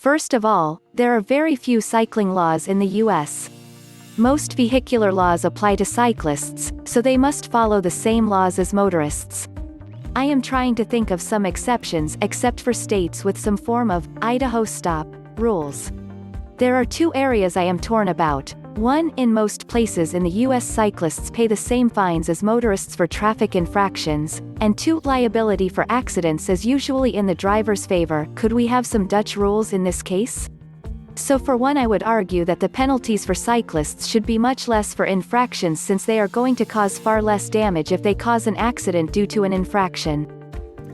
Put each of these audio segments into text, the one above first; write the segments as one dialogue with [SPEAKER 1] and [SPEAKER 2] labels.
[SPEAKER 1] First of all, there are very few cycling laws in the US. Most vehicular laws apply to cyclists, so they must follow the same laws as motorists. I am trying to think of some exceptions except for states with some form of Idaho stop rules. There are two areas I am torn about. One, in most places in the US cyclists pay the same fines as motorists for traffic infractions, and two, liability for accidents is usually in the driver's favor. Could we have some Dutch rules in this case? So for one, I would argue that the penalties for cyclists should be much less for infractions since they are going to cause far less damage if they cause an accident due to an infraction.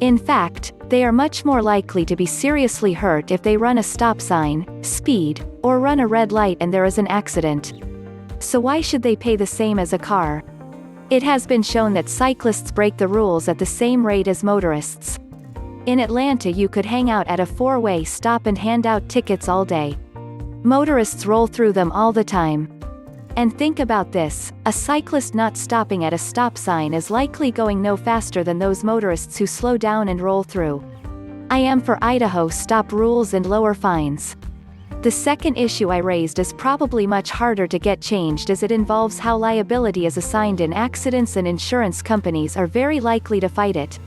[SPEAKER 1] In fact, they are much more likely to be seriously hurt if they run a stop sign, speed, or run a red light and there is an accident. So why should they pay the same as a car? It has been shown that cyclists break the rules at the same rate as motorists. In Atlanta, you could hang out at a four-way stop and hand out tickets all day. Motorists roll through them all the time. And think about this, a cyclist not stopping at a stop sign is likely going no faster than those motorists who slow down and roll through. I am for Idaho stop rules and lower fines. The second issue I raised is probably much harder to get changed as it involves how liability is assigned in accidents, and insurance companies are very likely to fight it.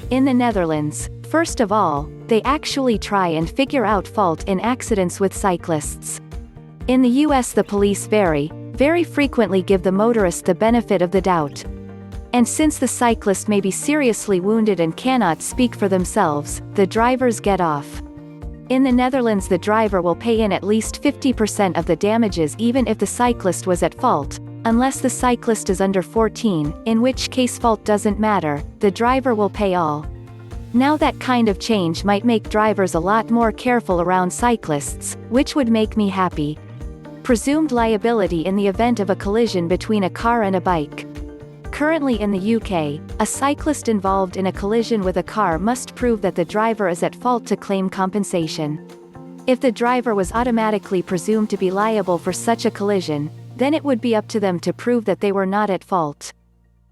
[SPEAKER 1] In the Netherlands, first of all, they actually try and figure out fault in accidents with cyclists. In the US, the police very frequently give the motorist the benefit of the doubt. And since the cyclist may be seriously wounded and cannot speak for themselves, the drivers get off. In the Netherlands, the driver will pay in at least 50% of the damages even if the cyclist was at fault, unless the cyclist is under 14, in which case fault doesn't matter, the driver will pay all. Now that kind of change might make drivers a lot more careful around cyclists, which would make me happy. Presumed liability in the event of a collision between a car and a bike. Currently in the UK, a cyclist involved in a collision with a car must prove that the driver is at fault to claim compensation. If the driver was automatically presumed to be liable for such a collision, then it would be up to them to prove that they were not at fault.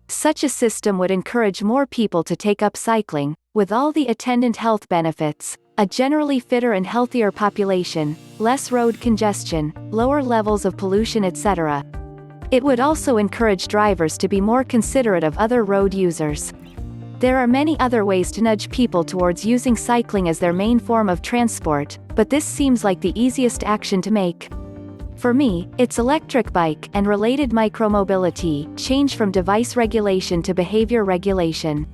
[SPEAKER 1] Such a system would encourage more people to take up cycling, with all the attendant health benefits, a generally fitter and healthier population, less road congestion, lower levels of pollution, etc. It would also encourage drivers to be more considerate of other road users. There are many other ways to nudge people towards using cycling as their main form of transport, but this seems like the easiest action to make. For me, it's electric bike and related micromobility, change from device regulation to behavior regulation.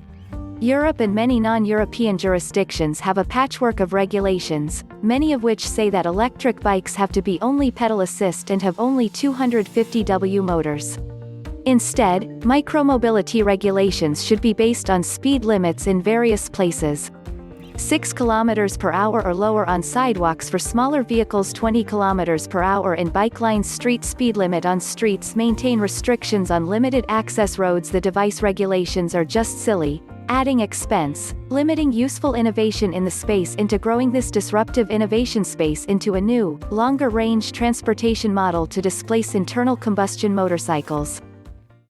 [SPEAKER 1] Europe and many non-European jurisdictions have a patchwork of regulations, many of which say that electric bikes have to be only pedal assist and have only 250 W motors. Instead, micromobility regulations should be based on speed limits in various places. 6 km per hour or lower on sidewalks for smaller vehicles, 20 km per hour in bike lanes, street speed limit on streets, maintain restrictions on limited access roads. The device regulations are just silly, adding expense, limiting useful innovation in the space into growing this disruptive innovation space into a new, longer-range transportation model to displace internal combustion motorcycles.